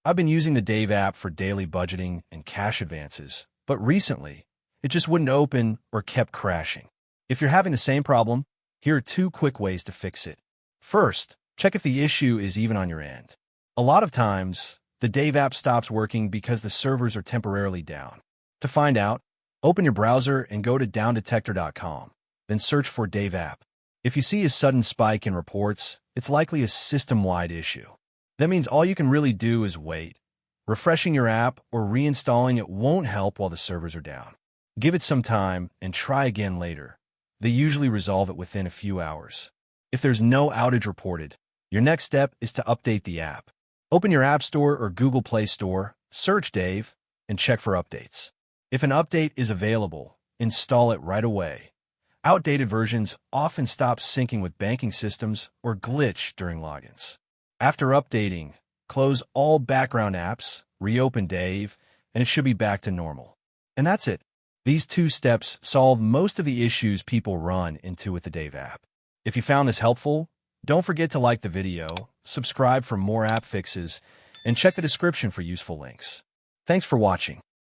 I've been using the Dave app for daily budgeting and cash advances, but recently, it just wouldn't open or kept crashing. If you're having the same problem, here are 2 quick ways to fix it. First, check if the issue is even on your end. A lot of times, the Dave app stops working because the servers are temporarily down. To find out, open your browser and go to downdetector.com, then search for Dave app. If you see a sudden spike in reports, it's likely a system-wide issue. That means all you can really do is wait. Refreshing your app or reinstalling it won't help while the servers are down. Give it some time and try again later. They usually resolve it within a few hours. If there's no outage reported, your next step is to update the app. Open your App Store or Google Play Store, search Dave, and check for updates. If an update is available, install it right away. Outdated versions often stop syncing with banking systems or glitch during logins. After updating, close all background apps, reopen Dave, and it should be back to normal. And that's it. These 2 steps solve most of the issues people run into with the Dave app. If you found this helpful, don't forget to like the video, subscribe for more app fixes, and check the description for useful links. Thanks for watching.